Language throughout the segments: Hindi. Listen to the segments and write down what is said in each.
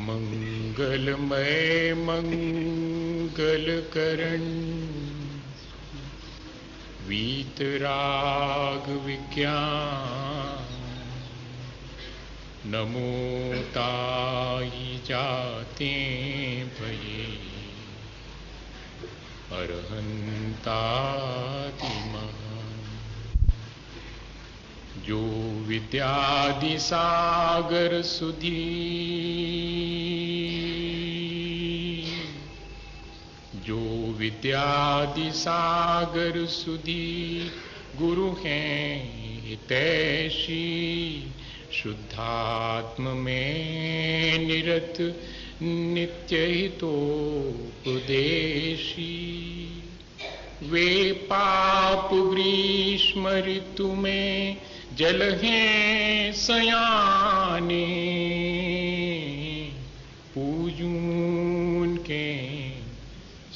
मंगलमय मंगलकरण वीतराग विज्ञान नमो ताई जाते भये अरहंतादिमः जो विद्यादि सागर सुधी जो विद्यादि सागर सुधी गुरु हैं हितैषी शुद्धात्म में निरत नित्य हितोपदेशी वे पाप ग्रीष्म ऋतु में जल हैं सयाने पूजून के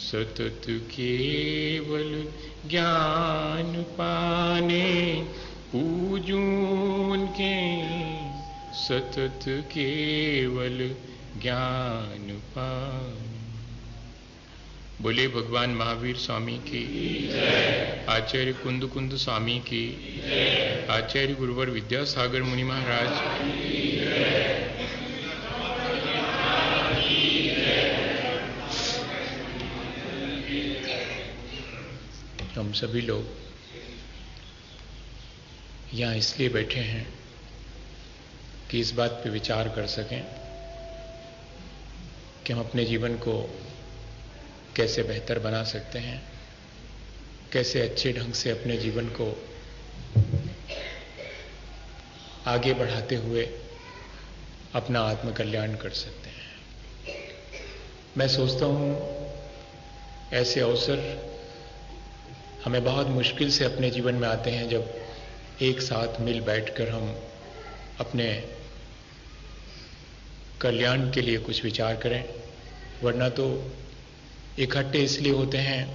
सतत केवल ज्ञान पाने पूजून के सतत केवल ज्ञान पाने। बोले भगवान महावीर स्वामी की, आचार्य कुंद कुंद स्वामी की, आचार्य गुरुवर विद्यासागर मुनि महाराज हम सभी लोग यहाँ इसलिए बैठे हैं कि इस बात पे विचार कर सकें कि हम अपने जीवन को कैसे बेहतर बना सकते हैं, कैसे अच्छे ढंग से अपने जीवन को आगे बढ़ाते हुए अपना आत्मकल्याण कर सकते हैं। मैं सोचता हूँ ऐसे अवसर हमें बहुत मुश्किल से अपने जीवन में आते हैं जब एक साथ मिल बैठकर हम अपने कल्याण के लिए कुछ विचार करें, वरना तो इकट्ठे इसलिए होते हैं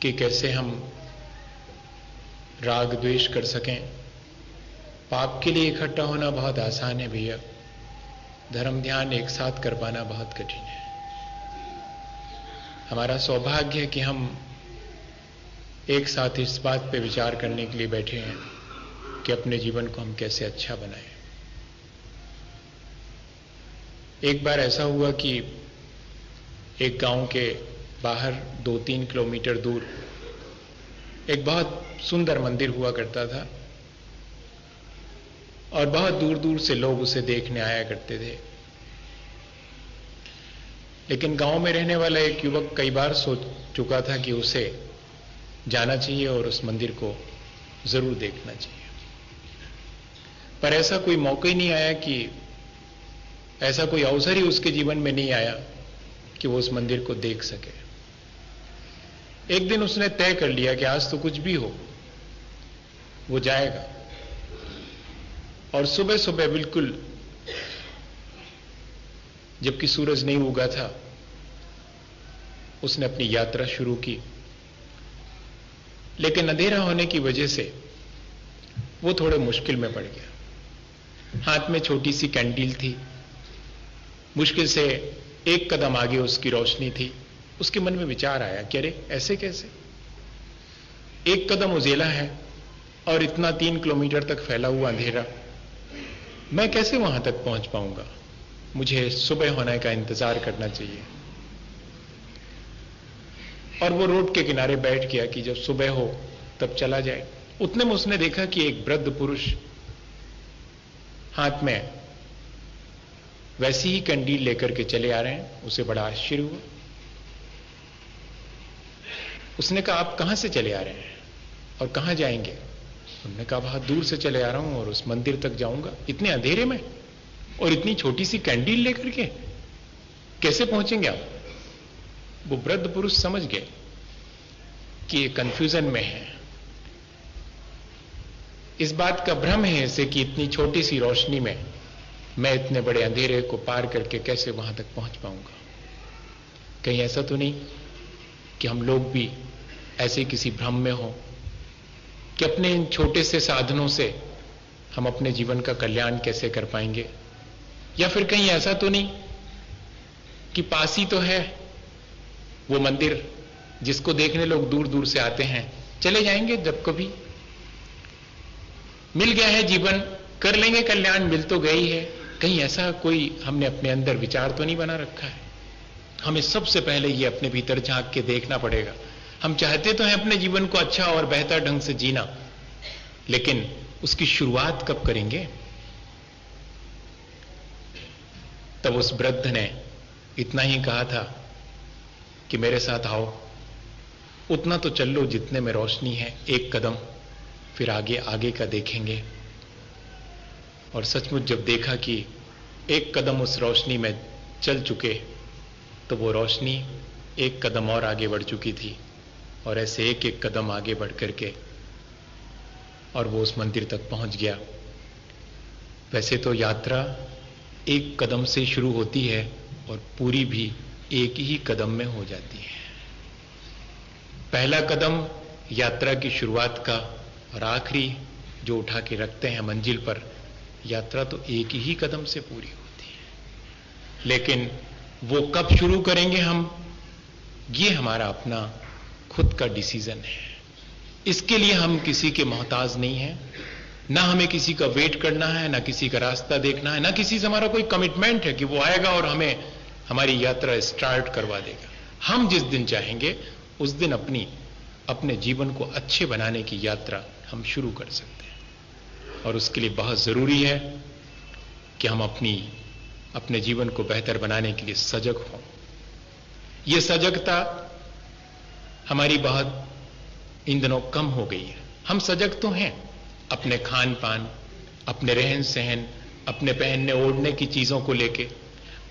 कि कैसे हम राग द्वेष कर सकें। पाप के लिए इकट्ठा होना बहुत आसान है भैया, धर्म ध्यान एक साथ कर पाना बहुत कठिन है। हमारा सौभाग्य है कि हम एक साथ इस बात पे विचार करने के लिए बैठे हैं कि अपने जीवन को हम कैसे अच्छा बनाएं। एक बार ऐसा हुआ कि एक गांव के बाहर 2-3 किलोमीटर दूर एक बहुत सुंदर मंदिर हुआ करता था और बहुत दूर दूर से लोग उसे देखने आया करते थे। लेकिन गांव में रहने वाला एक युवक कई बार सोच चुका था कि उसे जाना चाहिए और उस मंदिर को जरूर देखना चाहिए, पर ऐसा कोई मौका ही नहीं आया, कि ऐसा कोई अवसर ही उसके जीवन में नहीं आया कि वो उस मंदिर को देख सके। एक दिन उसने तय कर लिया कि आज तो कुछ भी हो वो जाएगा, और सुबह सुबह बिल्कुल जबकि सूरज नहीं उगा था उसने अपनी यात्रा शुरू की। लेकिन अंधेरा होने की वजह से वो थोड़े मुश्किल में पड़ गया। हाथ में छोटी सी कैंडल थी, मुश्किल से एक कदम आगे उसकी रोशनी थी। उसके मन में विचार आया कि अरे ऐसे कैसे, एक कदम उजेला है और इतना 3 किलोमीटर तक फैला हुआ अंधेरा, मैं कैसे वहां तक पहुंच पाऊंगा? मुझे सुबह होने का इंतजार करना चाहिए। और वो रोड के किनारे बैठ गया कि जब सुबह हो तब चला जाए। उतने में उसने देखा कि एक वृद्ध पुरुष हाथ में वैसी ही कैंडल लेकर के चले आ रहे हैं। उसे बड़ा आश्चर्य हुआ। उसने कहा, आप कहां से चले आ रहे हैं और कहां जाएंगे? उन्होंने कहा, बहुत दूर से चले आ रहा हूं और उस मंदिर तक जाऊंगा। इतने अंधेरे में और इतनी छोटी सी कैंडल लेकर के कैसे पहुंचेंगे आप? वो वृद्ध पुरुष समझ गए कि ये कंफ्यूजन में है। इस बात का भ्रम है इसे कि इतनी छोटी सी रोशनी में मैं इतने बड़े अंधेरे को पार करके कैसे वहां तक पहुंच पाऊंगा। कहीं ऐसा तो नहीं कि हम लोग भी ऐसे किसी भ्रम में हो कि अपने इन छोटे से साधनों से हम अपने जीवन का कल्याण कैसे कर पाएंगे। या फिर कहीं ऐसा तो नहीं कि पास ही तो है वो मंदिर जिसको देखने लोग दूर दूर से आते हैं, चले जाएंगे जब कभी मिल गया है जीवन, कर लेंगे कल्याण, मिल तो गई है। कहीं ऐसा कोई हमने अपने अंदर विचार तो नहीं बना रखा है। हमें सबसे पहले ये अपने भीतर झांक के देखना पड़ेगा। हम चाहते तो हैं अपने जीवन को अच्छा और बेहतर ढंग से जीना, लेकिन उसकी शुरुआत कब करेंगे। तब उस वृद्ध ने इतना ही कहा था कि मेरे साथ आओ, उतना तो चल लो जितने में रोशनी है, एक कदम, फिर आगे आगे का देखेंगे। और सचमुच जब देखा कि एक कदम उस रोशनी में चल चुके, तो वो रोशनी एक कदम और आगे बढ़ चुकी थी, और ऐसे एक एक कदम आगे बढ़ करके और वो उस मंदिर तक पहुंच गया। वैसे तो यात्रा एक कदम से शुरू होती है और पूरी भी एक ही कदम में हो जाती है। पहला कदम यात्रा की शुरुआत का और आखिरी जो उठा के रखते हैं मंजिल पर, यात्रा तो एक ही कदम से पूरी होती है। लेकिन वो कब शुरू करेंगे हम, ये हमारा अपना खुद का डिसीजन है। इसके लिए हम किसी के मोहताज नहीं हैं, ना हमें किसी का वेट करना है, ना किसी का रास्ता देखना है, ना किसी से हमारा कोई कमिटमेंट है कि वो आएगा और हमें हमारी यात्रा स्टार्ट करवा देगा। हम जिस दिन चाहेंगे उस दिन अपने जीवन को अच्छे बनाने की यात्रा हम शुरू कर सकते हैं। और उसके लिए बहुत जरूरी है कि हम अपने जीवन को बेहतर बनाने के लिए सजग हों। ये सजगता हमारी बहुत इन दिनों कम हो गई है। हम सजग तो हैं अपने खान पान, अपने रहन सहन, अपने पहनने ओढ़ने की चीजों को लेके,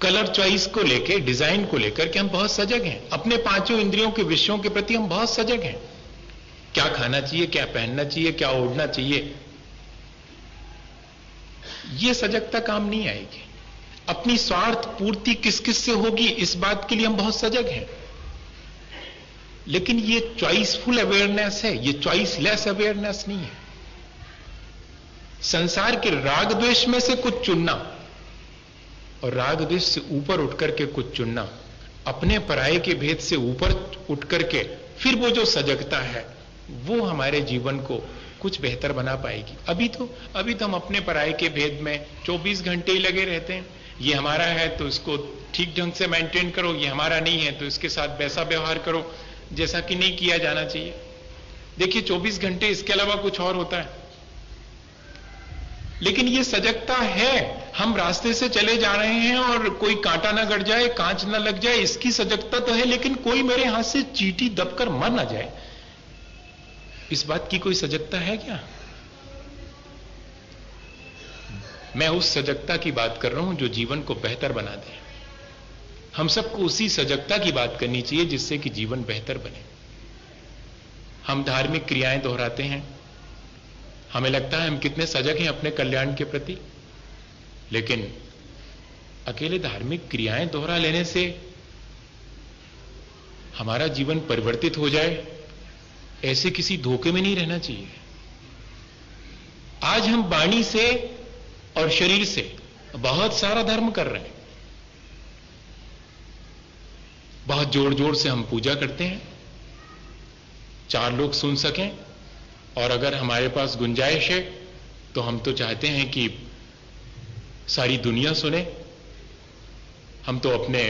कलर चॉइस को लेके, डिजाइन को लेकर के हम बहुत सजग हैं। अपने पांचों इंद्रियों के विषयों के प्रति हम बहुत सजग हैं। क्या खाना चाहिए, क्या पहनना चाहिए, क्या ओढ़ना चाहिए, ये सजगता काम नहीं आएगी। अपनी स्वार्थ पूर्ति किस किस से होगी, इस बात के लिए हम बहुत सजग हैं। लेकिन ये चॉइसफुल अवेयरनेस है, ये चॉइसलेस अवेयरनेस नहीं है। संसार के राग द्वेष में से कुछ चुनना और राग द्वेष से ऊपर उठ करके कुछ चुनना, अपने पराये के भेद से ऊपर उठ करके फिर वो जो सजगता है वो हमारे जीवन को कुछ बेहतर बना पाएगी। अभी तो हम अपने पराये के भेद में 24 घंटे ही लगे रहते हैं। ये हमारा है तो इसको ठीक ढंग से मेंटेन करो, ये हमारा नहीं है तो इसके साथ वैसा व्यवहार करो जैसा कि नहीं किया जाना चाहिए। देखिए 24 घंटे इसके अलावा कुछ और होता है। लेकिन ये सजगता है, हम रास्ते से चले जा रहे हैं और कोई कांटा ना गड़ जाए, कांच ना लग जाए, इसकी सजगता तो है। लेकिन कोई मेरे हाथ से चींटी दबकर मर ना जाए, इस बात की कोई सजगता है क्या? मैं उस सजगता की बात कर रहा हूं जो जीवन को बेहतर बना दे। हम सबको उसी सजगता की बात करनी चाहिए जिससे कि जीवन बेहतर बने। हम धार्मिक क्रियाएं दोहराते हैं, हमें लगता है हम कितने सजग हैं अपने कल्याण के प्रति, लेकिन अकेले धार्मिक क्रियाएं दोहरा लेने से हमारा जीवन परिवर्तित हो जाए, ऐसे किसी धोखे में नहीं रहना चाहिए। आज हम वाणी से और शरीर से बहुत सारा धर्म कर रहे हैं, बहुत जोर जोर से हम पूजा करते हैं, 4 लोग सुन सकें, और अगर हमारे पास गुंजाइश है तो हम तो चाहते हैं कि सारी दुनिया सुने। हम तो अपने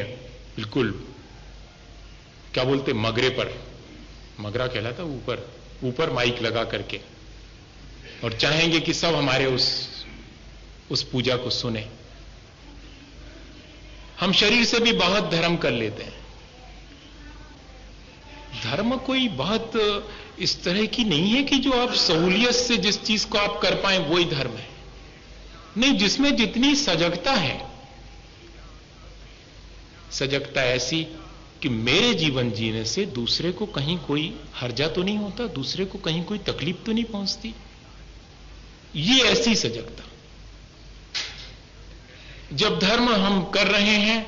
बिल्कुल क्या बोलते मगरे पर, मगरा कहलाता ऊपर माइक लगा करके, और चाहेंगे कि सब हमारे उस पूजा को सुने। हम शरीर से भी बहुत धर्म कर लेते हैं। धर्म कोई बहुत इस तरह की नहीं है कि जो आप सहूलियत से जिस चीज को आप कर पाए वही धर्म है। नहीं, जिसमें जितनी सजगता है, सजगता ऐसी कि मेरे जीवन जीने से दूसरे को कहीं कोई हर्जा तो नहीं होता, दूसरे को कहीं कोई तकलीफ तो नहीं पहुंचती, ये ऐसी सजगता। जब धर्म हम कर रहे हैं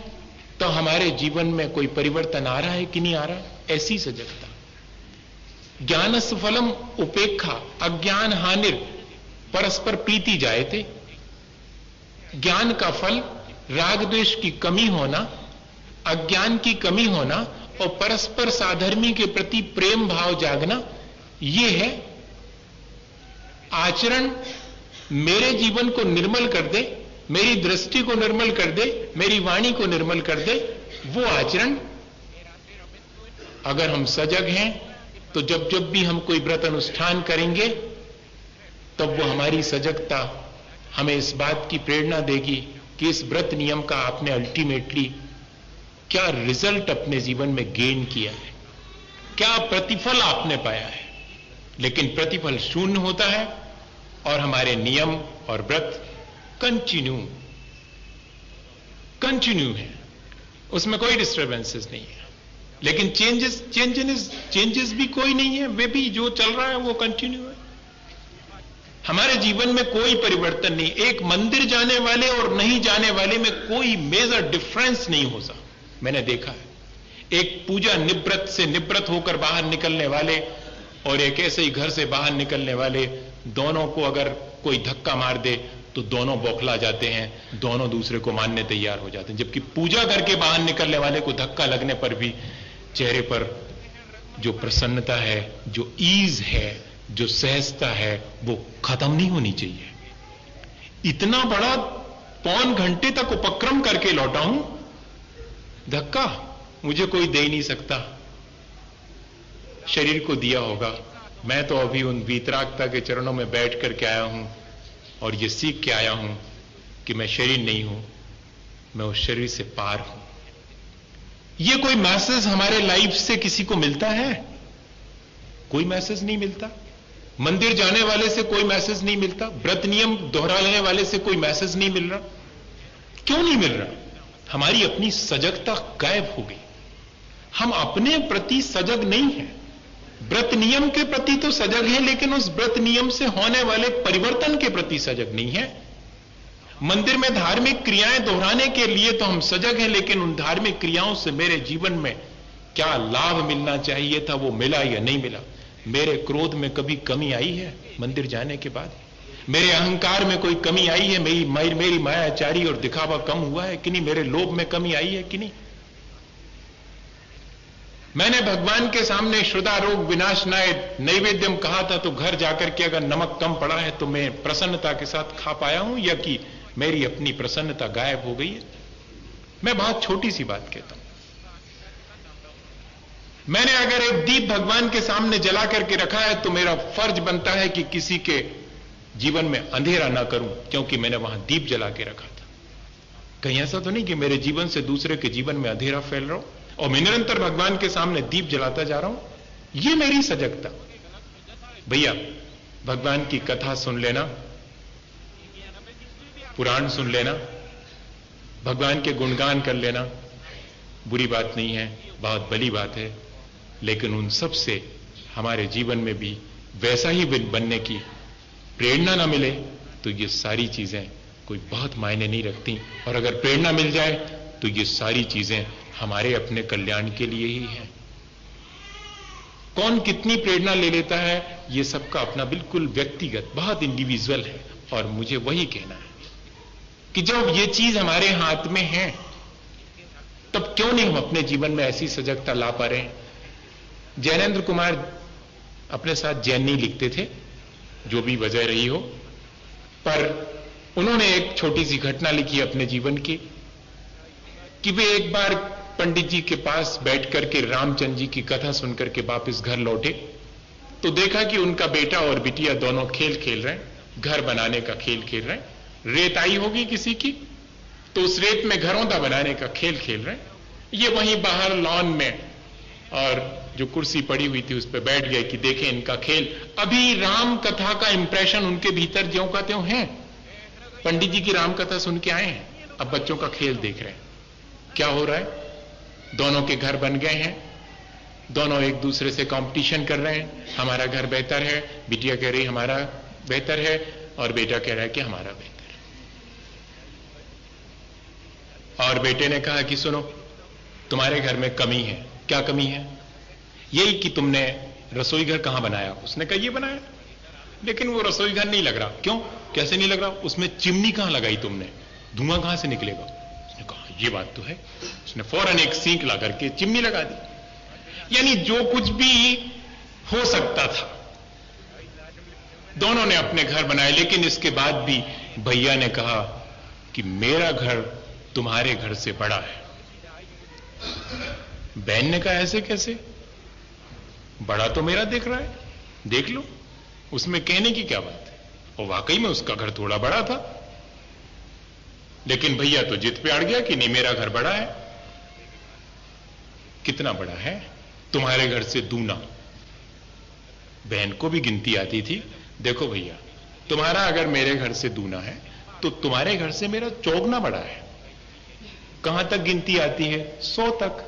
तो हमारे जीवन में कोई परिवर्तन आ रहा है कि नहीं आ रहा, ऐसी सजगता। ज्ञानस्य फलम उपेक्षा अज्ञान हानिर परस्पर प्रीति जायते। ज्ञान का फल राग द्वेष की कमी होना, अज्ञान की कमी होना और परस्पर साधर्मी के प्रति प्रेम भाव जागना, यह है आचरण। मेरे जीवन को निर्मल कर दे, मेरी दृष्टि को निर्मल कर दे, मेरी वाणी को निर्मल कर दे, वो आचरण। अगर हम सजग हैं तो जब जब भी हम कोई व्रत अनुष्ठान करेंगे तब वो हमारी सजगता हमें इस बात की प्रेरणा देगी कि इस व्रत नियम का आपने अल्टीमेटली क्या रिजल्ट अपने जीवन में गेन किया है, क्या प्रतिफल आपने पाया है। लेकिन प्रतिफल शून्य होता है और हमारे नियम और व्रत कंटिन्यू है, उसमें कोई डिस्टर्बेंसेस नहीं है। लेकिन चेंजेस भी कोई नहीं है, वे भी जो चल रहा है वो कंटिन्यू है। हमारे जीवन में कोई परिवर्तन नहीं। एक मंदिर जाने वाले और नहीं जाने वाले में कोई मेजर डिफरेंस नहीं होता। मैंने देखा है एक पूजा निवृत्त से निवृत्त होकर बाहर निकलने वाले और एक ऐसे ही घर से बाहर निकलने वाले, दोनों को अगर कोई धक्का मार दे तो दोनों बौखला जाते हैं, दोनों दूसरे को मानने तैयार हो जाते हैं। जबकि पूजा करके बाहर निकलने वाले को धक्का लगने पर भी चेहरे पर जो प्रसन्नता है, जो ईज है, जो सहजता है, वो खत्म नहीं होनी चाहिए। इतना बड़ा पौन घंटे तक उपक्रम करके लौटा हूं, धक्का मुझे कोई दे ही नहीं सकता। शरीर को दिया होगा। मैं तो अभी उन वीतरागता के चरणों में बैठ करके आया हूं और ये सीख के आया हूं कि मैं शरीर नहीं हूं, मैं उस शरीर से पार हूं। ये कोई मैसेज हमारे लाइफ से किसी को मिलता है? कोई मैसेज नहीं मिलता। मंदिर जाने वाले से कोई मैसेज नहीं मिलता। व्रत नियम दोहरा लेने वाले से कोई मैसेज नहीं मिल रहा। क्यों नहीं मिल रहा? हमारी अपनी सजगता गायब हो गई। हम अपने प्रति सजग नहीं हैं। व्रत नियम के प्रति तो सजग है, लेकिन उस व्रत नियम से होने वाले परिवर्तन के प्रति सजग नहीं है। मंदिर में धार्मिक क्रियाएं दोहराने के लिए तो हम सजग हैं, लेकिन उन धार्मिक क्रियाओं से मेरे जीवन में क्या लाभ मिलना चाहिए था वो मिला या नहीं मिला? मेरे क्रोध में कभी कमी आई है मंदिर जाने के बाद? मेरे अहंकार में कोई कमी आई है? मेरी मायाचारी और दिखावा कम हुआ है कि नहीं? मेरे लोभ में कमी आई है कि नहीं? मैंने भगवान के सामने श्रुदा रोग विनाशनाय नैवेद्यम कहा था, तो घर जाकर के अगर नमक कम पड़ा है तो मैं प्रसन्नता के साथ खा पाया हूं, या कि मेरी अपनी प्रसन्नता गायब हो गई है? मैं बहुत छोटी सी बात कहता हूं। मैंने अगर एक दीप भगवान के सामने जला करके रखा है तो मेरा फर्ज बनता है कि किसी के जीवन में अंधेरा ना करूं, क्योंकि मैंने वहां दीप जला के रखा था। कहीं ऐसा तो नहीं कि मेरे जीवन से दूसरे के जीवन में अंधेरा फैल रहा हो और मैं निरंतर भगवान के सामने दीप जलाता जा रहा हूं। ये मेरी सजगता। भैया, भगवान की कथा सुन लेना, पुराण सुन लेना, भगवान के गुणगान कर लेना बुरी बात नहीं है, बहुत भली बात है। लेकिन उन सब से हमारे जीवन में भी वैसा ही बनने की प्रेरणा ना मिले तो ये सारी चीजें कोई बहुत मायने नहीं रखती। और अगर प्रेरणा मिल जाए तो ये सारी चीजें हमारे अपने कल्याण के लिए ही है। कौन कितनी प्रेरणा ले लेता है, ये सबका अपना बिल्कुल व्यक्तिगत, बहुत इंडिविजुअल है। और मुझे वही कहना है कि जब ये चीज हमारे हाथ में है तब क्यों नहीं हम अपने जीवन में ऐसी सजगता ला पा रहे हैं? जैनेन्द्र कुमार अपने साथ जैनी लिखते थे, जो भी वजह रही हो, पर उन्होंने एक छोटी सी घटना लिखी अपने जीवन की कि वे एक बार पंडित जी के पास बैठ करके रामचंद्र जी की कथा सुनकर के वापस घर लौटे तो देखा कि उनका बेटा और बिटिया दोनों खेल खेल रहे हैं, घर बनाने का खेल खेल रहे हैं। रेत आई होगी किसी की तो उस रेत में घरौंदा बनाने का खेल खेल रहे हैं। ये वहीं बाहर लॉन में और जो कुर्सी पड़ी हुई थी उस पर बैठ गए कि देखें इनका खेल। अभी राम कथा का इंप्रेशन उनके भीतर ज्यों का त्यों है। पंडित जी की राम कथा सुन के आए हैं, अब बच्चों का खेल देख रहे हैं। क्या हो रहा है? दोनों के घर बन गए हैं, दोनों एक दूसरे से कंपटीशन कर रहे हैं। हमारा घर बेहतर है, बिटिया कह रही हमारा बेहतर है, और बेटा कह रहा है कि हमारा बेहतर है। और बेटे ने कहा कि सुनो, तुम्हारे घर में कमी है। क्या कमी है? यही कि तुमने रसोई घर कहां बनाया? उसने कहा ये बनाया, लेकिन वो रसोई घर नहीं लग रहा। क्यों? कैसे नहीं लग रहा? उसमें चिमनी कहां लगाई तुमने? धुआं कहां से निकलेगा? उसने कहा ये बात तो है। उसने फौरन एक सींक ला करके चिमनी लगा दी। यानी जो कुछ भी हो सकता था दोनों ने अपने घर बनाए, लेकिन इसके बाद भी भैया ने कहा कि मेरा घर तुम्हारे घर से बड़ा है। बहन ने कहा ऐसे कैसे? बड़ा तो मेरा दिख रहा है, देख लो। उसमें कहने की क्या बात है? और वाकई में उसका घर थोड़ा बड़ा था, लेकिन भैया तो जिद पे अड़ गया कि नहीं, मेरा घर बड़ा है। कितना बड़ा है? तुम्हारे घर से दूना। बहन को भी गिनती आती थी। देखो भैया, तुम्हारा अगर मेरे घर से दूना है तो तुम्हारे घर से मेरा चौगुना बड़ा है। कहां तक गिनती आती है? 100 तक।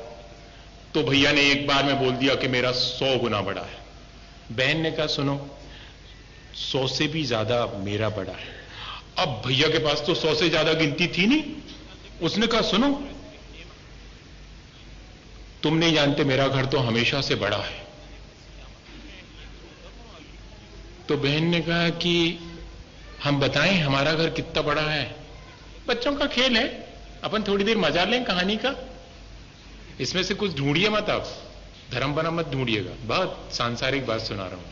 तो भैया ने एक बार में बोल दिया कि मेरा 100 गुना बड़ा है। बहन ने कहा सुनो, 100 से भी ज्यादा मेरा बड़ा है। अब भैया के पास तो 100 से ज्यादा गिनती थी नहीं। उसने कहा सुनो, तुम नहीं जानते मेरा घर तो हमेशा से बड़ा है। तो बहन ने कहा कि हम बताएं हमारा घर कितना बड़ा है? बच्चों का खेल है, अपन थोड़ी देर मजा लें कहानी का। इसमें से कुछ ढूंढिए मत, आप धर्म बना मत ढूंढिएगा। बहुत सांसारिक बात सुना रहा हूं।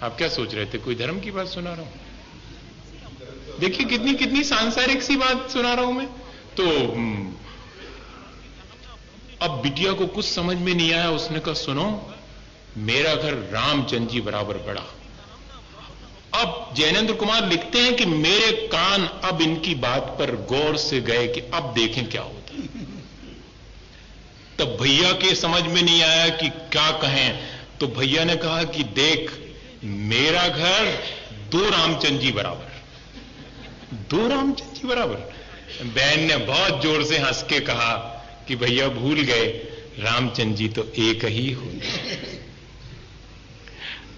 आप क्या सोच रहे थे कोई धर्म की बात सुना रहा हूं? देखिए कितनी कितनी सांसारिक सी बात सुना रहा हूं मैं तो। अब बिटिया को कुछ समझ में नहीं आया। उसने कहा सुनो, मेरा घर रामचंद्र जी बराबर बड़ा। अब जैनेन्द्र कुमार लिखते हैं कि मेरे कान अब इनकी बात पर गौर से गए कि अब देखें क्या होता है। तब भैया के समझ में नहीं आया कि क्या कहें। तो भैया ने कहा कि देख, मेरा घर 2 रामचंद्र जी बराबर। 2 रामचंद्र जी बराबर? बहन ने बहुत जोर से हंस के कहा कि भैया भूल गए, रामचंद्र जी तो एक ही होते।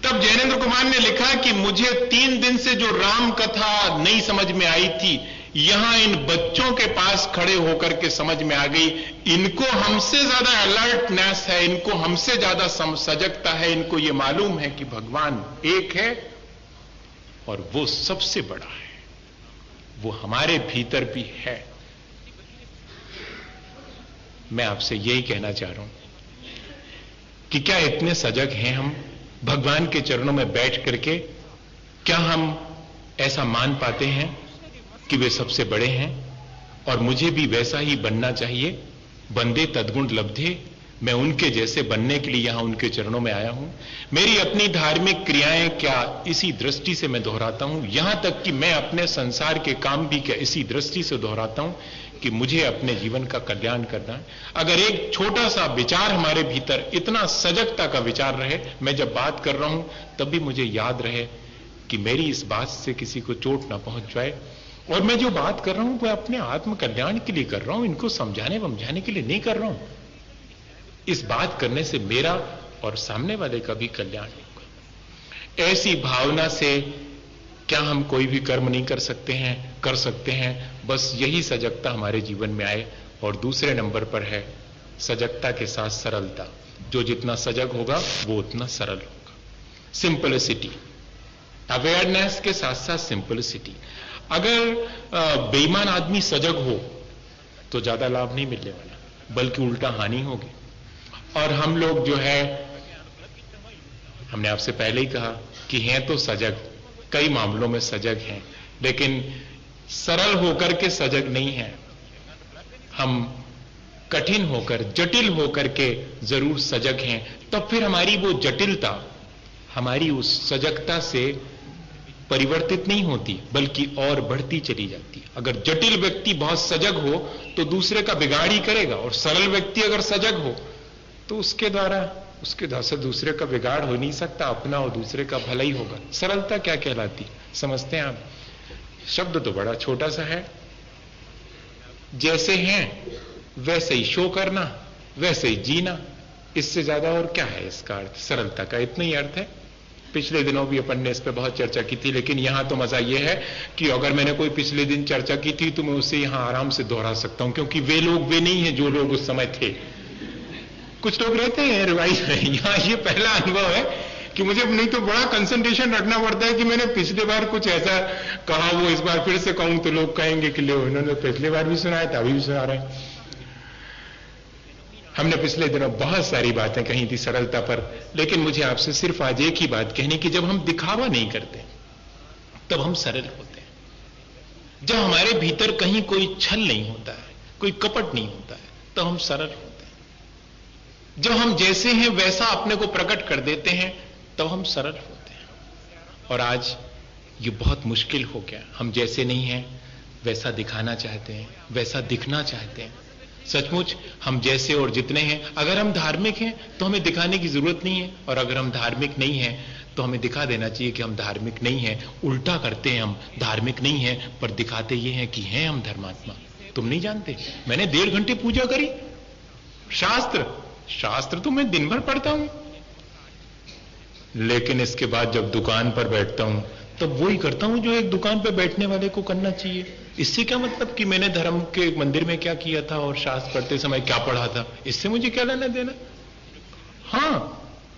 तब जैनेन्द्र कुमार ने लिखा कि मुझे 3 दिन से जो राम कथा नहीं समझ में आई थी, यहां इन बच्चों के पास खड़े होकर के समझ में आ गई। इनको हमसे ज्यादा अलर्टनेस है, इनको हमसे ज्यादा सजगता है। इनको यह मालूम है कि भगवान एक है और वो सबसे बड़ा है, वो हमारे भीतर भी है। मैं आपसे यही कहना चाह रहा हूं कि क्या इतने सजग हैं हम भगवान के चरणों में बैठ करके? क्या हम ऐसा मान पाते हैं कि वे सबसे बड़े हैं और मुझे भी वैसा ही बनना चाहिए? बंदे तद्गुण लब्धे, मैं उनके जैसे बनने के लिए यहां उनके चरणों में आया हूं। मेरी अपनी धार्मिक क्रियाएं क्या इसी दृष्टि से मैं दोहराता हूं, यहां तक कि मैं अपने संसार के काम भी क्या इसी दृष्टि से दोहराता हूं कि मुझे अपने जीवन का कल्याण करना है। अगर एक छोटा सा विचार हमारे भीतर, इतना सजगता का विचार रहे, मैं जब बात कर रहा हूं तब भी मुझे याद रहे कि मेरी इस बात से किसी को चोट ना पहुंच जाए, और मैं जो बात कर रहा हूं वह अपने आत्म कल्याण के लिए कर रहा हूं, इनको समझाने वमझाने के लिए नहीं कर रहा हूं। इस बात करने से मेरा और सामने वाले का भी कल्याण होगा। ऐसी भावना से क्या हम कोई भी कर्म नहीं कर सकते हैं? कर सकते हैं। बस यही सजगता हमारे जीवन में आए। और दूसरे नंबर पर है सजगता के साथ सरलता। जो जितना सजग होगा वो उतना सरल होगा। सिंपलिसिटी, अवेयरनेस के साथ साथ सिंपलिसिटी। अगर बेईमान आदमी सजग हो तो ज्यादा लाभ नहीं मिलने वाला, बल्कि उल्टा हानि होगी। और हम लोग जो है, हमने आपसे पहले ही कहा कि हैं तो सजग, कई मामलों में सजग हैं, लेकिन सरल होकर के सजग नहीं है। हम कठिन होकर, जटिल होकर के जरूर सजग हैं। तब फिर हमारी वो जटिलता हमारी उस सजगता से परिवर्तित नहीं होती, बल्कि और बढ़ती चली जाती। अगर जटिल व्यक्ति बहुत सजग हो तो दूसरे का बिगाड़ ही करेगा, और सरल व्यक्ति अगर सजग हो तो उसके द्वारा से दूसरे का बिगाड़ हो नहीं सकता, अपना और दूसरे का भला ही होगा। सरलता क्या कहलाती, समझते हैं आप? शब्द तो बड़ा छोटा सा है। जैसे हैं वैसे ही शो करना, वैसे ही जीना, इससे ज्यादा और क्या है इसका अर्थ? सरलता का इतना ही अर्थ है। पिछले दिनों भी अपन ने इस पे बहुत चर्चा की थी, लेकिन यहां तो मजा यह है कि अगर मैंने कोई पिछले दिन चर्चा की थी तो मैं उसे यहां आराम से दोहरा सकता हूं, क्योंकि वे लोग वे नहीं है जो लोग उस समय थे। कुछ लोग रहते हैं रिवाइज में, यहां ये पहला अनुभव है कि मुझे नहीं तो बड़ा कंसंट्रेशन रखना पड़ता है कि मैंने पिछले बार कुछ ऐसा कहा, वो इस बार फिर से कहूं तो लोग कहेंगे कि लो इन्होंने पिछले बार भी सुनाया था, अभी भी सुना रहे हैं। हमने पिछले दिनों बहुत सारी बातें कही थी सरलता पर, लेकिन मुझे आपसे सिर्फ आज एक ही बात कहनी कि जब हम दिखावा नहीं करते तब हम सरल होते हैं। जब हमारे भीतर कहीं कोई छल नहीं होता है, कोई कपट नहीं होता है, तो हम सरल होते हैं। जब हम जैसे हैं वैसा अपने को प्रकट कर देते हैं तब हम सरल होते हैं। और आज ये बहुत मुश्किल हो गया, हम जैसे नहीं हैं वैसा दिखाना चाहते हैं, वैसा दिखना चाहते हैं। सचमुच हम जैसे और जितने हैं, अगर हम धार्मिक हैं तो हमें दिखाने की जरूरत नहीं है, और अगर हम धार्मिक नहीं हैं तो हमें दिखा देना चाहिए कि हम धार्मिक नहीं हैं। उल्टा करते हैं, हम धार्मिक नहीं हैं पर दिखाते ये हैं कि हैं हम धर्मात्मा। तुम नहीं जानते, मैंने 1.5 घंटे पूजा करी, शास्त्र तो मैं दिन भर पढ़ता हूं, लेकिन इसके बाद जब दुकान पर बैठता हूं तब वही करता हूं जो एक दुकान पर बैठने वाले को करना चाहिए। इससे क्या मतलब कि मैंने धर्म के मंदिर में क्या किया था और शास्त्र पढ़ते समय क्या पढ़ा था, इससे मुझे क्या लेना देना। हां,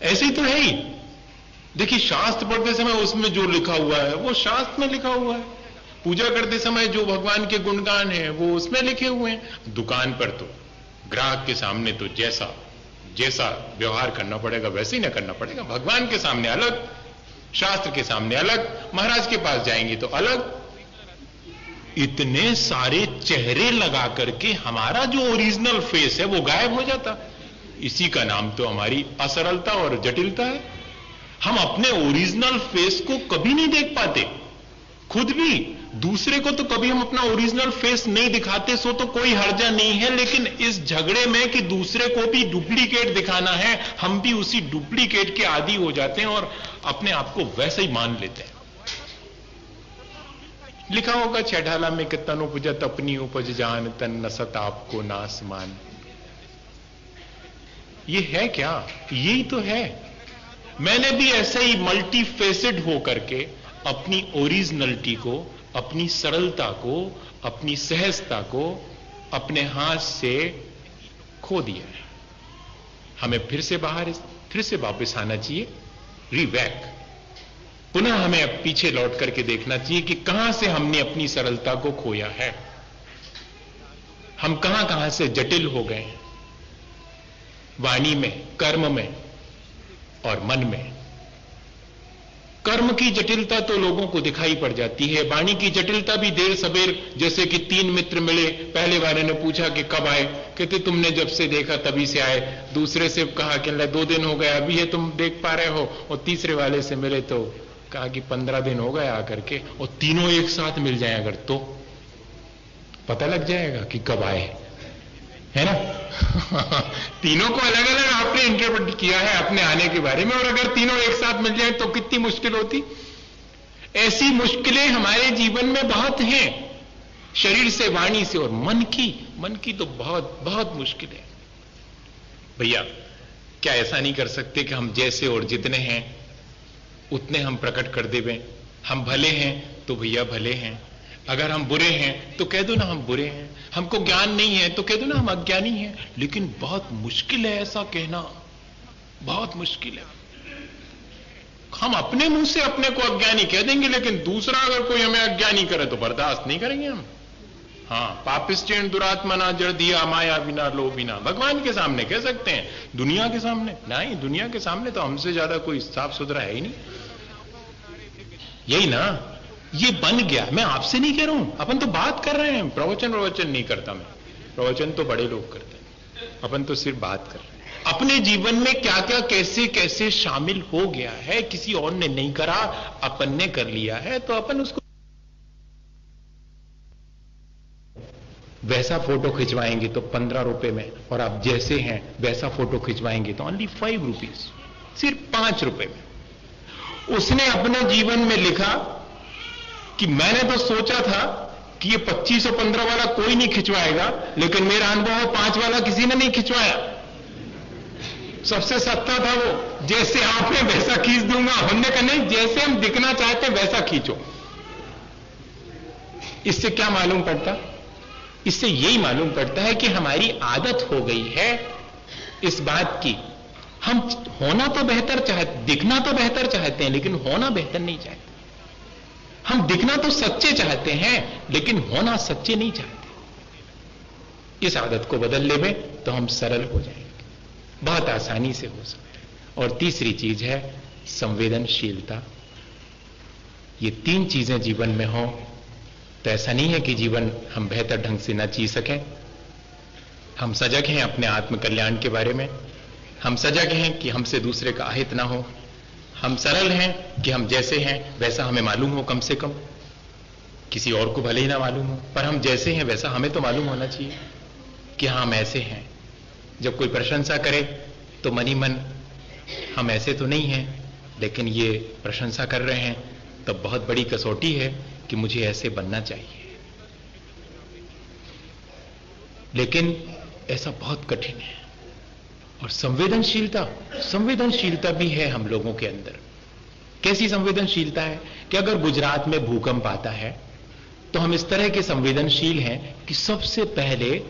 ऐसे ही तो है ही। देखिए, शास्त्र पढ़ते समय उसमें जो लिखा हुआ है वो शास्त्र में लिखा हुआ है, पूजा करते समय जो भगवान के गुणगान है वो उसमें लिखे हुए हैं। दुकान पर तो ग्राहक के सामने तो जैसा व्यवहार करना पड़ेगा वैसे ही ना करना पड़ेगा। भगवान के सामने अलग, शास्त्र के सामने अलग, महाराज के पास जाएंगे तो अलग। इतने सारे चेहरे लगा करके हमारा जो ओरिजिनल फेस है वो गायब हो जाता। इसी का नाम तो हमारी असरलता और जटिलता है। हम अपने ओरिजिनल फेस को कभी नहीं देख पाते, खुद भी, दूसरे को तो कभी हम अपना ओरिजिनल फेस नहीं दिखाते, सो तो कोई हर्जा नहीं है। लेकिन इस झगड़े में कि दूसरे को भी डुप्लीकेट दिखाना है, हम भी उसी डुप्लीकेट के आदी हो जाते हैं और अपने आप को वैसे ही मान लेते हैं। लिखा होगा छैठाला में कि तन उपजत अपनी उपज जान, तन नसत आपको नासमान। ये है क्या? यही तो है। मैंने भी ऐसे ही मल्टी फेसेड होकर के अपनी ओरिजिनलिटी को, अपनी सरलता को, अपनी सहजता को अपने हाथ से खो दिया है। हमें फिर से वापस आना चाहिए, रिवैक। पुनः हमें अब पीछे लौट करके देखना चाहिए कि कहां से हमने अपनी सरलता को खोया है, हम कहां कहां से जटिल हो गए हैं, वाणी में, कर्म में और मन में। कर्म की जटिलता तो लोगों को दिखाई पड़ जाती है, वाणी की जटिलता भी देर सबेर। जैसे कि 3 मित्र मिले, पहले वाले ने पूछा कि कब आए, कहते तुमने जब से देखा तभी से आए। दूसरे से कहा कि 2 दिन हो गए, अभी है तुम देख पा रहे हो। और तीसरे वाले से मिले तो कहा कि 15 दिन हो गए आकर के। और तीनों एक साथ मिल जाए अगर तो पता लग जाएगा कि कब आए, है ना। तीनों को अलग अलग आपने इंटरप्रेट किया है अपने आने के बारे में, और अगर तीनों एक साथ मिल जाए तो कितनी मुश्किल होती। ऐसी मुश्किलें हमारे जीवन में बहुत हैं, शरीर से, वाणी से और मन की तो बहुत बहुत मुश्किल है। भैया, क्या ऐसा नहीं कर सकते कि हम जैसे और जितने हैं उतने हम प्रकट कर देवें? हम भले हैं तो भैया भले हैं, अगर हम बुरे हैं तो कह दो ना हम बुरे हैं, हमको ज्ञान नहीं है तो कह दो ना हम अज्ञानी हैं। लेकिन बहुत मुश्किल है ऐसा कहना, बहुत मुश्किल है। हम अपने मुंह से अपने को अज्ञानी कह देंगे, लेकिन दूसरा अगर कोई हमें अज्ञानी करे तो बर्दाश्त नहीं करेंगे हम। हां, पापिष्टेन दुरात्मना जड़ दिया माया बिना लो बिना, भगवान के सामने कह सकते हैं, दुनिया के सामने नहीं। दुनिया के सामने तो हमसे ज्यादा कोई साफ सुथरा है ही नहीं। यही ना, ये बन गया। मैं आपसे नहीं कह रहा हूं, अपन तो बात कर रहे हैं। प्रवचन नहीं करता मैं, प्रवचन तो बड़े लोग करते हैं, अपन तो सिर्फ बात कर रहे हैं। अपने जीवन में क्या क्या कैसे कैसे शामिल हो गया है, किसी और ने नहीं करा, अपन ने कर लिया है, तो अपन उसको वैसा फोटो खिंचवाएंगे तो 15 रुपए में, और आप जैसे हैं वैसा फोटो खिंचवाएंगे तो ओनली 5 रुपीज, सिर्फ 5 रुपए में। उसने अपने जीवन में लिखा कि मैंने तो सोचा था कि ये 25 और 15 वाला कोई नहीं खिंचवाएगा, लेकिन मेरा अनुभव 5 वाला किसी ने नहीं खिंचवाया। सबसे सस्ता था वो, जैसे आप हैं वैसा खींच दूंगा। हमने कहा नहीं, जैसे हम दिखना चाहते हैं वैसा खींचो। इससे क्या मालूम पड़ता? इससे यही मालूम पड़ता है कि हमारी आदत हो गई है इस बात की, हम होना तो बेहतर चाहते, दिखना तो बेहतर चाहते हैं, लेकिन होना बेहतर नहीं चाहते। हम दिखना तो सच्चे चाहते हैं, लेकिन होना सच्चे नहीं चाहते। इस आदत को बदल ले में तो हम सरल हो जाएंगे, बहुत आसानी से हो सकता है। और तीसरी चीज है संवेदनशीलता। ये तीन चीजें जीवन में हो तो ऐसा नहीं है कि जीवन हम बेहतर ढंग से न जी सकें। हम सजग हैं अपने आत्म कल्याण के बारे में, हम सजग हैं कि हमसे दूसरे का अहित ना हो, हम सरल हैं कि हम जैसे हैं वैसा हमें मालूम हो, कम से कम किसी और को भले ही ना मालूम हो, पर हम जैसे हैं वैसा हमें तो मालूम होना चाहिए कि हाँ हम ऐसे हैं। जब कोई प्रशंसा करे तो मनी मन हम ऐसे तो नहीं हैं, लेकिन ये प्रशंसा कर रहे हैं तब तो बहुत बड़ी कसौटी है कि मुझे ऐसे बनना चाहिए। लेकिन ऐसा बहुत कठिन है। और संवेदनशीलता भी है हम लोगों के अंदर। कैसी संवेदनशीलता है कि अगर गुजरात में भूकंप आता है तो हम इस तरह के संवेदनशील हैं कि सबसे पहले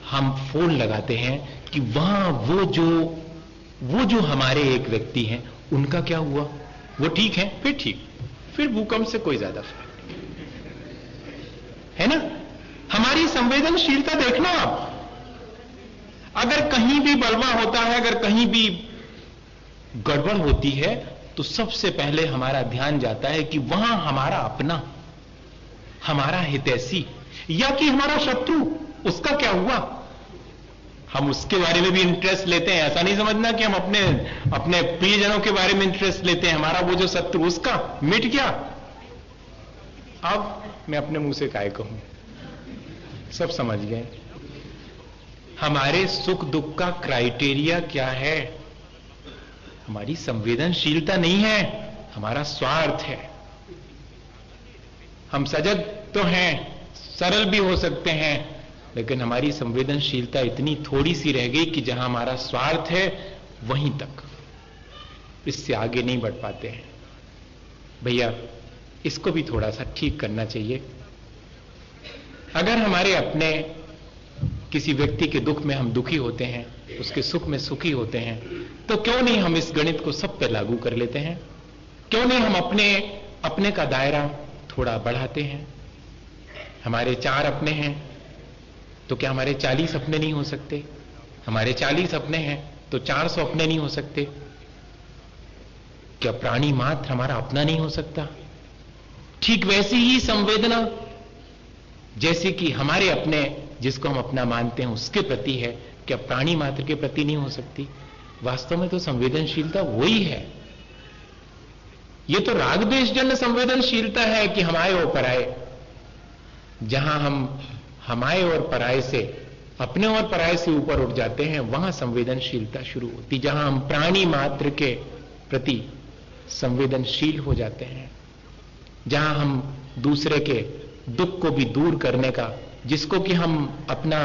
हम फोन लगाते हैं कि वहां वो जो हमारे एक व्यक्ति हैं उनका क्या हुआ, वो ठीक है, फिर ठीक, फिर भूकंप से कोई ज्यादा फर्क नहीं है ना। हमारी संवेदनशीलता देखना आप, अगर कहीं भी बलवा होता है, अगर कहीं भी गड़बड़ होती है तो सबसे पहले हमारा ध्यान जाता है कि वहां हमारा अपना, हमारा हितैषी या कि हमारा शत्रु, उसका क्या हुआ। हम उसके बारे में भी इंटरेस्ट लेते हैं। ऐसा नहीं समझना कि हम अपने प्रियजनों के बारे में इंटरेस्ट लेते हैं। हमारा वो जो शत्रु उसका मिट गया, अब मैं अपने मुंह से काय कहूं, सब समझ गए। हमारे सुख दुख का क्राइटेरिया क्या है? हमारी संवेदनशीलता नहीं है, हमारा स्वार्थ है। हम सजग तो हैं, सरल भी हो सकते हैं, लेकिन हमारी संवेदनशीलता इतनी थोड़ी सी रह गई कि जहां हमारा स्वार्थ है वहीं तक, इससे आगे नहीं बढ़ पाते हैं। भैया इसको भी थोड़ा सा ठीक करना चाहिए। अगर हमारे अपने किसी व्यक्ति के दुख में हम दुखी होते हैं, उसके सुख में सुखी होते हैं, तो क्यों नहीं हम इस गणित को सब पे लागू कर लेते हैं? क्यों नहीं हम अपने का दायरा थोड़ा बढ़ाते हैं? हमारे 4 अपने हैं तो क्या हमारे 40 अपने नहीं हो सकते? हमारे 40 अपने हैं तो 400 अपने नहीं हो सकते? क्या प्राणी मात्र हमारा अपना नहीं हो सकता? ठीक वैसी ही संवेदना जैसे कि हमारे अपने, जिसको हम अपना मानते हैं, उसके प्रति है, क्या प्राणी मात्र के प्रति नहीं हो सकती? वास्तव में तो संवेदनशीलता वही है। ये तो राग द्वेष जन्य संवेदनशीलता है कि हमारे और पराये, जहां हम हमारे और पराये से, अपने और पराये से ऊपर उठ जाते हैं, वहां संवेदनशीलता शुरू होती, जहां हम प्राणी मात्र के प्रति संवेदनशील हो जाते हैं, जहां हम दूसरे के दुख को भी दूर करने का, जिसको कि हम अपना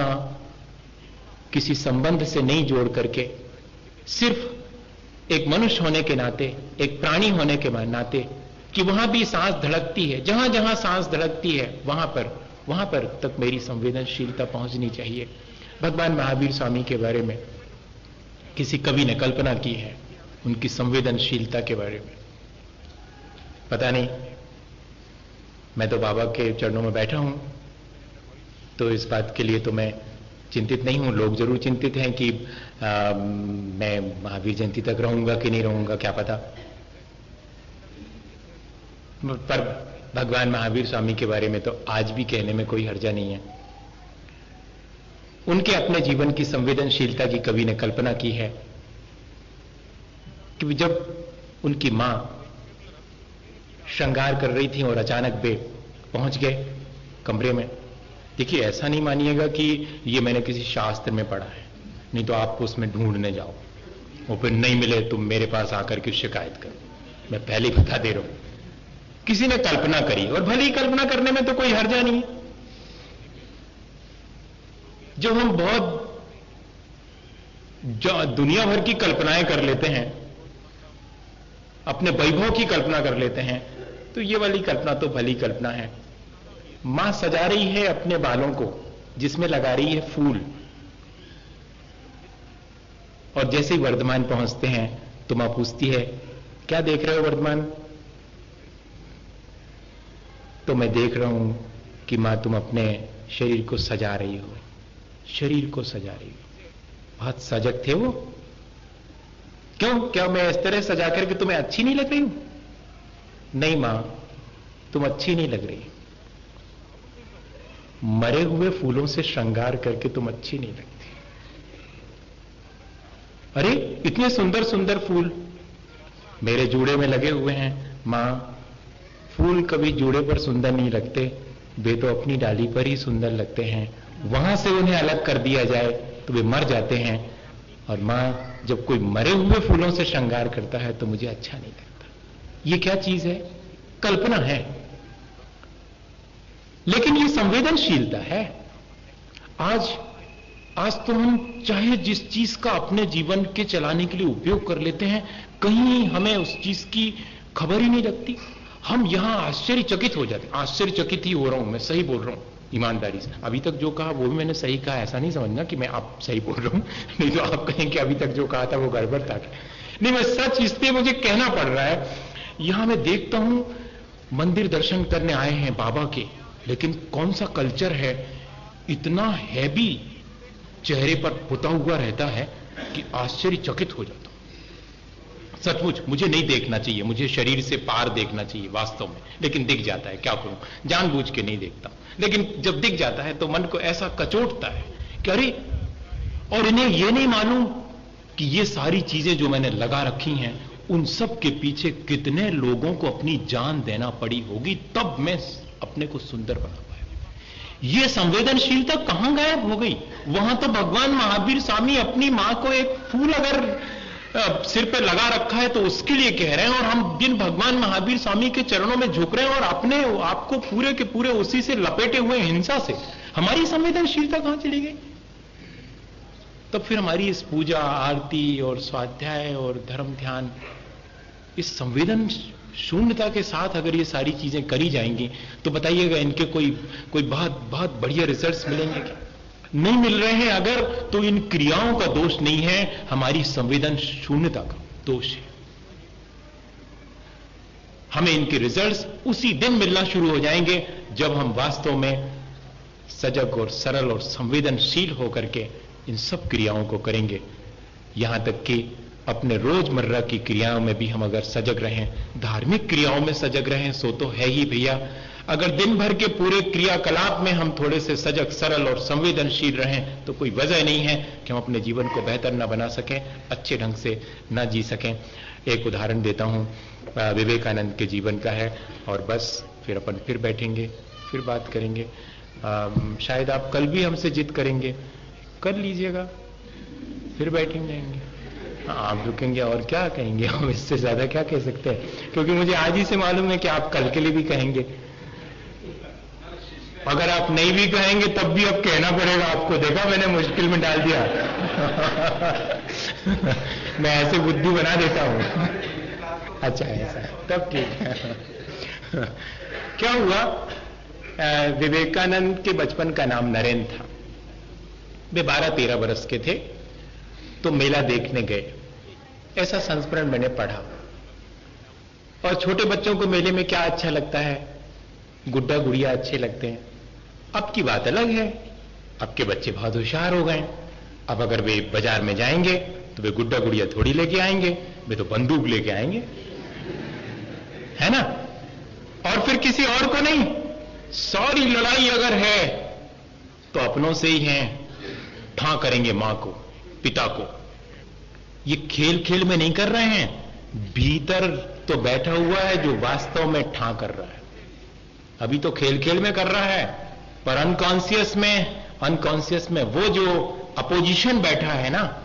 किसी संबंध से नहीं जोड़ करके सिर्फ एक मनुष्य होने के नाते, एक प्राणी होने के नाते, कि वहां भी सांस धड़कती है, जहां जहां सांस धड़कती है वहां पर तक मेरी संवेदनशीलता पहुंचनी चाहिए। भगवान महावीर स्वामी के बारे में किसी कवि ने कल्पना की है, उनकी संवेदनशीलता के बारे में। पता नहीं, मैं तो बाबा के चरणों में बैठा हूं, तो इस बात के लिए तो मैं चिंतित नहीं हूं। लोग जरूर चिंतित हैं कि मैं महावीर जयंती तक रहूंगा कि नहीं रहूंगा, क्या पता। पर भगवान महावीर स्वामी के बारे में तो आज भी कहने में कोई हर्जा नहीं है। उनके अपने जीवन की संवेदनशीलता की कवि ने कल्पना की है कि जब उनकी मां श्रृंगार कर रही थी और अचानक वे पहुंच गए कमरे में। देखिए, ऐसा नहीं मानिएगा कि ये मैंने किसी शास्त्र में पढ़ा है, नहीं तो आपको उसमें ढूंढने जाओ और फिर नहीं मिले तो मेरे पास आकर के शिकायत करो। मैं पहले ही बता दे रहा हूं, किसी ने कल्पना करी, और भले ही कल्पना करने में तो कोई हर्जा नहीं। जो हम बहुत जो दुनिया भर की कल्पनाएं कर लेते हैं, अपने वैभव की कल्पना कर लेते हैं, तो ये वाली कल्पना तो भली कल्पना है। मां सजा रही है अपने बालों को, जिसमें लगा रही है फूल, और जैसे ही वर्धमान पहुंचते हैं तो मां पूछती है, क्या देख रहे हो वर्धमान? तो मैं देख रहा हूं कि मां तुम अपने शरीर को सजा रही हो, शरीर को सजा रही हो। बहुत सजग थे वो। क्यों? क्या मैं इस तरह सजा करके तुम्हें अच्छी नहीं लग रही हूं? नहीं मां, तुम अच्छी नहीं लग रही। मरे हुए फूलों से श्रृंगार करके तुम अच्छी नहीं लगती। अरे इतने सुंदर सुंदर फूल मेरे जूड़े में लगे हुए हैं। मां, फूल कभी जूड़े पर सुंदर नहीं लगते, वे तो अपनी डाली पर ही सुंदर लगते हैं। वहां से उन्हें अलग कर दिया जाए तो वे मर जाते हैं। और मां, जब कोई मरे हुए फूलों से श्रृंगार करता है तो मुझे अच्छा नहीं लगता। ये क्या चीज है? कल्पना है, लेकिन ये संवेदनशीलता है। आज तो हम चाहे जिस चीज का अपने जीवन के चलाने के लिए उपयोग कर लेते हैं, कहीं हमें उस चीज की खबर ही नहीं लगती। हम यहां आश्चर्यचकित हो जाते। आश्चर्यचकित ही हो रहा हूं, मैं सही बोल रहा हूं ईमानदारी से। अभी तक जो कहा वो भी मैंने सही कहा, ऐसा नहीं समझना कि मैं आप सही बोल रहा हूं, नहीं तो आप कहें कि अभी तक जो कहा था वो गड़बड़ था। नहीं, मैं सच इसलिए मुझे कहना पड़ रहा है। यहां मैं देखता हूं मंदिर दर्शन करने आए हैं बाबा के, लेकिन कौन सा कल्चर है, इतना हैवी चेहरे पर पुता हुआ रहता है कि आश्चर्यचकित हो जाता हूं। सचमुच मुझे नहीं देखना चाहिए, मुझे शरीर से पार देखना चाहिए वास्तव में, लेकिन दिख जाता है। क्या करूं, जानबूझ के नहीं देखता, लेकिन जब दिख जाता है तो मन को ऐसा कचोटता है कि अरे, और इन्हें यह नहीं मालूम कि ये सारी चीजें जो मैंने लगा रखी हैं, उन सब के पीछे कितने लोगों को अपनी जान देना पड़ी होगी, तब मैं अपने को सुंदर बना पाया। ये संवेदनशीलता कहां गायब हो गई? वहां तो भगवान महावीर स्वामी अपनी मां को एक फूल अगर सिर पे लगा रखा है तो उसके लिए कह रहे हैं, और हम जिन भगवान महावीर स्वामी के चरणों में झुक रहे हैं और अपने आपको पूरे के पूरे उसी से लपेटे हुए हिंसा से, हमारी संवेदनशीलता कहां चली गई? तब फिर हमारी इस पूजा आरती और स्वाध्याय और धर्म ध्यान, इस संवेदन शून्यता के साथ अगर ये सारी चीजें करी जाएंगी तो बताइएगा इनके कोई बहुत बहुत बढ़िया रिजल्ट्स मिलेंगे क्या? नहीं मिल रहे हैं अगर, तो इन क्रियाओं का दोष नहीं है, हमारी संवेदन शून्यता का दोष है। हमें इनके रिजल्ट्स उसी दिन मिलना शुरू हो जाएंगे जब हम वास्तव में सजग और सरल और संवेदनशील होकर के इन सब क्रियाओं को करेंगे। यहां तक कि अपने रोजमर्रा की क्रियाओं में भी हम अगर सजग रहें, धार्मिक क्रियाओं में सजग रहें, सो तो है ही भैया। अगर दिन भर के पूरे क्रियाकलाप में हम थोड़े से सजग, सरल और संवेदनशील रहें तो कोई वजह नहीं है कि हम अपने जीवन को बेहतर ना बना सकें, अच्छे ढंग से ना जी सकें। एक उदाहरण देता हूं, विवेकानंद के जीवन का है, और बस फिर अपन फिर बैठेंगे, फिर बात करेंगे। शायद आप कल भी हमसे जिद करेंगे, कर लीजिएगा, फिर बैठेंगे। हाँ, आप रुकेंगे और क्या कहेंगे, हम इससे ज्यादा क्या कह सकते हैं, क्योंकि मुझे आज ही से मालूम है कि आप कल के लिए भी कहेंगे। अगर आप नहीं भी कहेंगे तब भी अब कहना पड़ेगा आपको, देखा मैंने मुश्किल में डाल दिया। मैं ऐसे बुद्धि बना देता हूं। अच्छा ऐसा है, तब ठीक है। क्या हुआ, विवेकानंद के बचपन का नाम नरेंद्र था। वे 12-13 बरस के थे, तो मेला देखने गए, ऐसा संस्मरण मैंने पढ़ा। और छोटे बच्चों को मेले में क्या अच्छा लगता है? गुड्डा गुड़िया अच्छे लगते हैं। अब की बात अलग है, अब के बच्चे बहुत होशियार हो गए। अब अगर वे बाजार में जाएंगे तो वे गुड्डा गुड़िया थोड़ी लेके आएंगे, वे तो बंदूक लेके आएंगे, है ना? और फिर किसी और को नहीं, सारी लड़ाई अगर है तो अपनों से ही है, ठां करेंगे मां को, पिता को। ये खेल खेल में नहीं कर रहे हैं, भीतर तो बैठा हुआ है जो वास्तव में ठां कर रहा है। अभी तो खेल खेल में कर रहा है, पर अनकॉन्शियस में वो जो अपोजिशन बैठा है ना,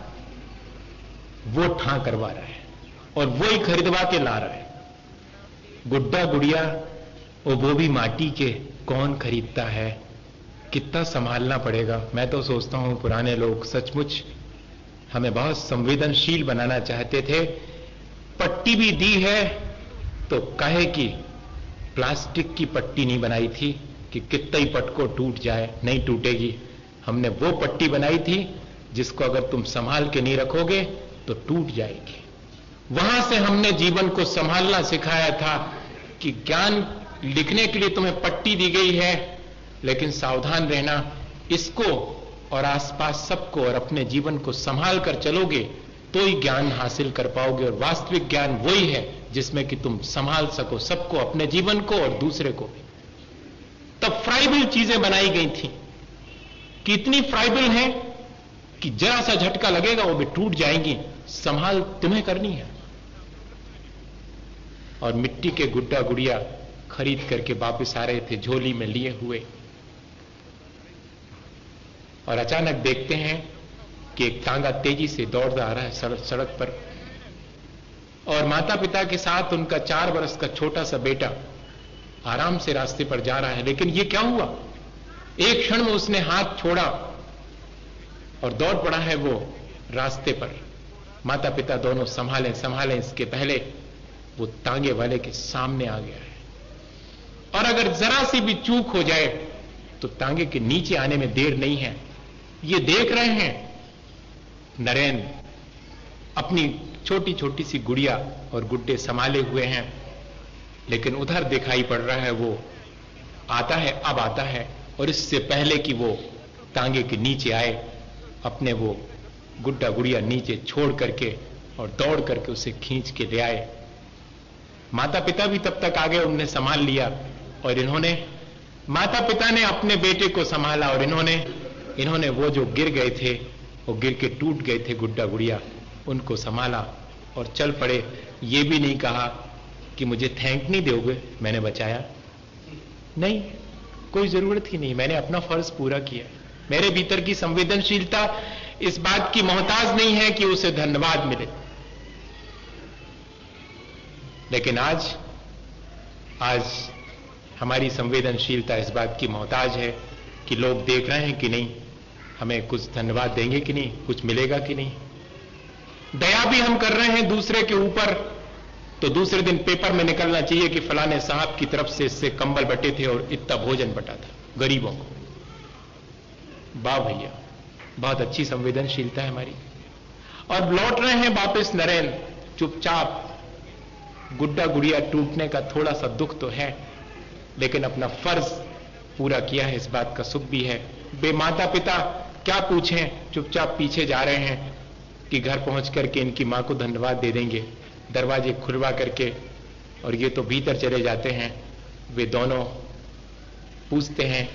वो ठां करवा रहा है और वो ही खरीदवा के ला रहा है। गुड्डा गुड़िया और वो भी माटी के, कौन खरीदता है? कितना संभालना पड़ेगा। मैं तो सोचता हूं पुराने लोग सचमुच हमें बहुत संवेदनशील बनाना चाहते थे। पट्टी भी दी है तो कहे कि प्लास्टिक की पट्टी नहीं बनाई थी कि कितना ही पटको टूट जाए, नहीं टूटेगी। हमने वो पट्टी बनाई थी जिसको अगर तुम संभाल के नहीं रखोगे तो टूट जाएगी। वहां से हमने जीवन को संभालना सिखाया था कि ज्ञान लिखने के लिए तुम्हें पट्टी दी गई है, लेकिन सावधान रहना, इसको और आसपास सबको और अपने जीवन को संभाल कर चलोगे तो ही ज्ञान हासिल कर पाओगे। और वास्तविक ज्ञान वही है जिसमें कि तुम संभाल सको सबको, अपने जीवन को और दूसरे को भी। तब फ्राइबल चीजें बनाई गई थी कि इतनी फ्राइबल है कि जरा सा झटका लगेगा वो भी टूट जाएंगी, संभाल तुम्हें करनी है। और मिट्टी के गुड्डा गुड़िया खरीद करके वापस आ रहे थे झोली में लिए हुए, और अचानक देखते हैं कि एक तांगा तेजी से दौड़ता आ रहा है सड़क पर, और माता पिता के साथ उनका 4 वर्ष का छोटा सा बेटा आराम से रास्ते पर जा रहा है। लेकिन ये क्या हुआ, एक क्षण में उसने हाथ छोड़ा और दौड़ पड़ा है वो रास्ते पर। माता पिता दोनों संभालें संभालें, इसके पहले वो तांगे वाले के सामने आ गया है। और अगर जरा सी भी चूक हो जाए तो तांगे के नीचे आने में देर नहीं है। ये देख रहे हैं नरेन अपनी छोटी छोटी सी गुड़िया और गुड्डे संभाले हुए हैं, लेकिन उधर दिखाई पड़ रहा है वो आता है, अब आता है, और इससे पहले कि वो तांगे के नीचे आए अपने वो गुड्डा गुड़िया नीचे छोड़ करके और दौड़ करके उसे खींच के ले आए। माता पिता भी तब तक आगे, उन्होंने संभाल लिया, और इन्होंने माता पिता ने अपने बेटे को संभाला, और इन्होंने वो जो गिर गए थे, वो गिर के टूट गए थे गुड्डा गुड़िया, उनको संभाला और चल पड़े। ये भी नहीं कहा कि मुझे थैंक नहीं दोगे, मैंने बचाया, नहीं, कोई जरूरत ही नहीं, मैंने अपना फर्ज पूरा किया। मेरे भीतर की संवेदनशीलता इस बात की मोहताज नहीं है कि उसे धन्यवाद मिले। लेकिन आज हमारी संवेदनशीलता इस बात की मोहताज है कि लोग देख रहे हैं कि नहीं, हमें कुछ धन्यवाद देंगे कि नहीं, कुछ मिलेगा कि नहीं। दया भी हम कर रहे हैं दूसरे के ऊपर, तो दूसरे दिन पेपर में निकलना चाहिए कि फलाने साहब की तरफ से इससे कंबल बटे थे और इतना भोजन बटा था गरीबों को। वाह भैया, बहुत अच्छी संवेदनशीलता है हमारी। और लौट रहे हैं वापस नरेन चुपचाप। गुड्डा गुड़िया टूटने का थोड़ा सा दुख तो है, लेकिन अपना फर्ज पूरा किया है, इस बात का सुख भी है। बेमाता पिता क्या पूछें, चुपचाप पीछे जा रहे हैं कि घर पहुंच करके इनकी मां को धन्यवाद दे देंगे, दरवाजे खुलवा करके, और ये तो भीतर चले जाते हैं। वे दोनों पूछते हैं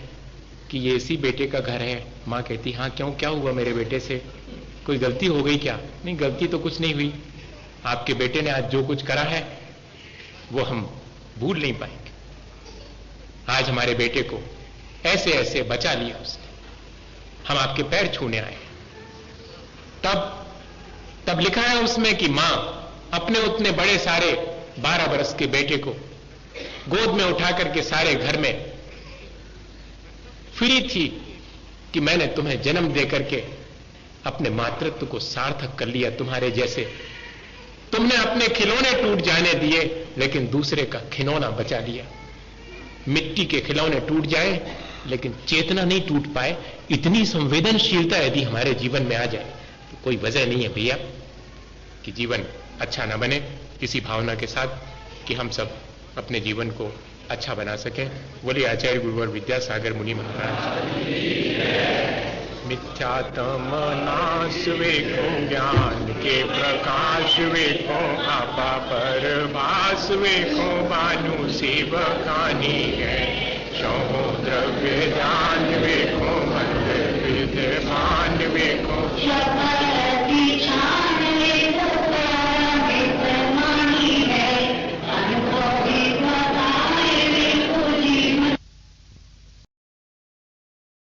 कि ये इसी बेटे का घर है। मां कहती, हाँ क्यों, क्या हुआ मेरे बेटे से, कोई गलती हो गई क्या? नहीं, गलती तो कुछ नहीं हुई, आपके बेटे ने आज जो कुछ करा है वो हम भूल नहीं पाएंगे। आज हमारे बेटे को ऐसे ऐसे बचा लिया उसने, हम आपके पैर छूने आए। तब लिखा है उसमें कि मां अपने उतने बड़े सारे 12 वर्ष के बेटे को गोद में उठा करके सारे घर में फिरी थी कि मैंने तुम्हें जन्म दे करके अपने मातृत्व को सार्थक कर लिया। तुम्हारे जैसे तुमने अपने खिलौने टूट जाने दिए, लेकिन दूसरे का खिलौना बचा लिया। मिट्टी के खिलौने टूट जाए लेकिन चेतना नहीं टूट पाए। इतनी संवेदनशीलता यदि हमारे जीवन में आ जाए तो कोई वजह नहीं है भैया कि जीवन अच्छा ना बने। इसी भावना के साथ कि हम सब अपने जीवन को अच्छा बना सकें, बोलिए आचार्य गुरुवर विद्यासागर मुनि महाराज। मिथ्यात्म नाश वेखो, ज्ञान के प्रकाश वेखो, आपा पर भास वेखो, बानु सेवकानी है, शोहो द्रव्य दान वेखो, मंत्र विद्वान वेखो।